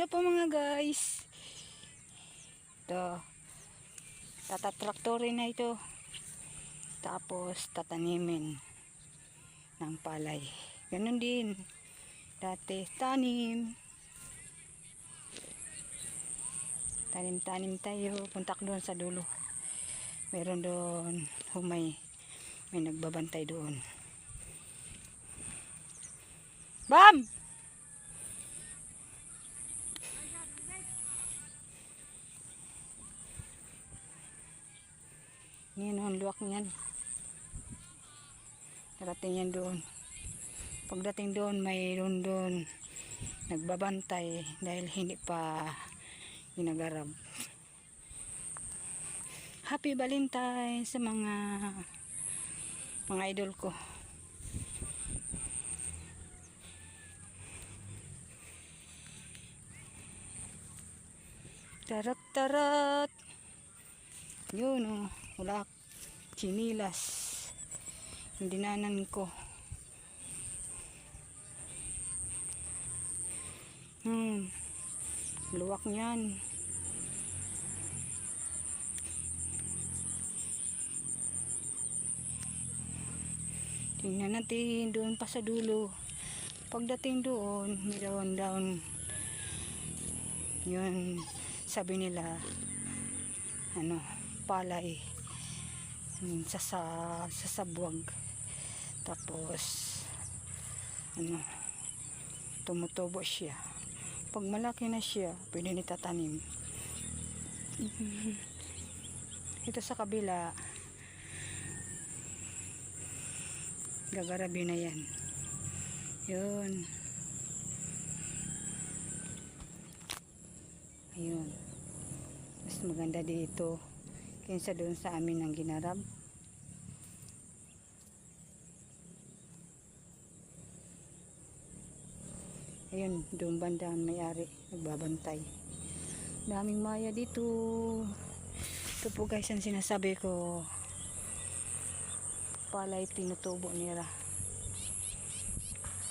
Ito po mga guys. Ito. Tatatraktorin na ito. Tapos tatanimin ng palay. Ganun din. Dati tanim. Tanim-tanim tayo. Puntak doon sa dulo. Meron doon humay. May nagbabantay doon. Bam! Yan ang luwak niyan. Darating yan doon. Pagdating doon, mayroon doon nagbabantay dahil hindi pa ginagarab. Happy Valentine sa mga idol ko. Tarat tarat. Yun oh, wala chinilas. Yung dinanan ko. Luwak niyan. Tingnan natin doon pa sa dulo. Pagdating doon, mayroon down. Yun, sabi nila, palay. Sasabwag. Tapos, tumutubo siya. Pag malaki na siya, pwede nitatanim. Ito sa kabila, gagarabi na yan. Yun. Ayun. Mas maganda dito kaysa doon sa amin ang ginarab. Ayun, doon banda ang may-ari nagbabantay. Daming maya dito. Ito po guys ang sinasabi ko, palay tinutubo nila.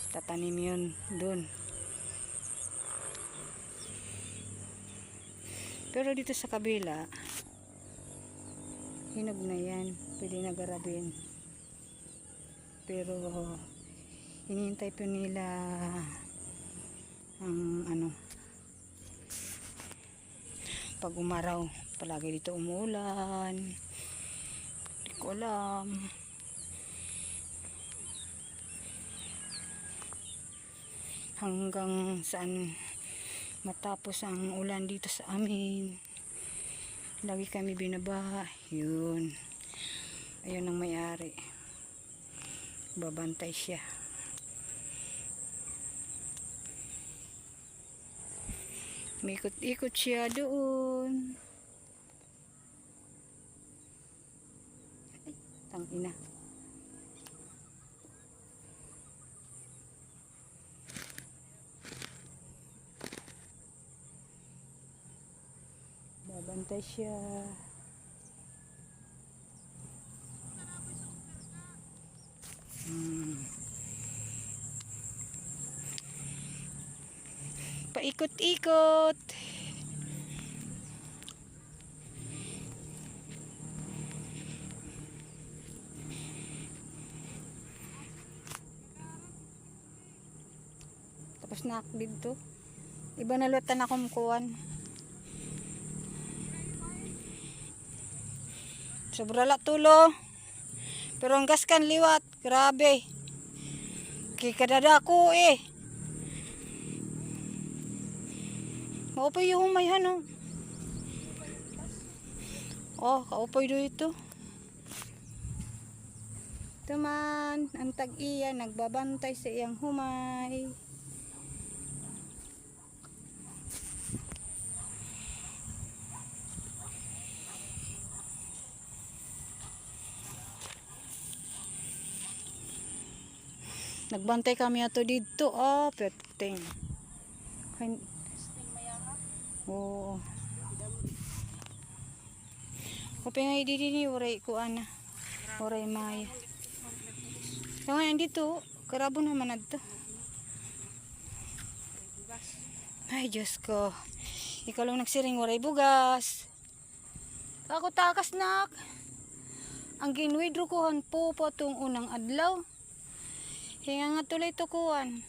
Tatanim yun doon. Pero dito sa kabila, hinog na yan. Pwede na garabin. Pero hinihintay po nila ang pag umaraw. Palagi dito umuulan. Hindi ko alam. Hanggang saan matapos ang ulan dito sa amin. Lagi kami binaba. Yun. Ayun ang may-ari. Babantay siya. May ikot-ikot siya doon. Ay, tangina. Babantay siya. Paikot-ikot. Tapos na dito. Iba na lutan akong kuwan. Sobra la tulo. Pero ang gas kan liwat. Grabe. Kikadada ko eh. Kaupoy yung humay ano. Oh, kaupoy do ito. Ito man, ang tag-iya nagbabantay sa iyang humay. Nagbantay kami ato dito. Oh, perting. Oo. Kapag nga ididini, uray ko ana. Uray maya. So ngayon dito, karabo naman na ito. Ay, Diyos ko. Ikaw lang nagsiring waray bugas. Ako takas nak. Ang ginwidro kuhan po tong unang adlaw. Hinga nga tuloy tukuan.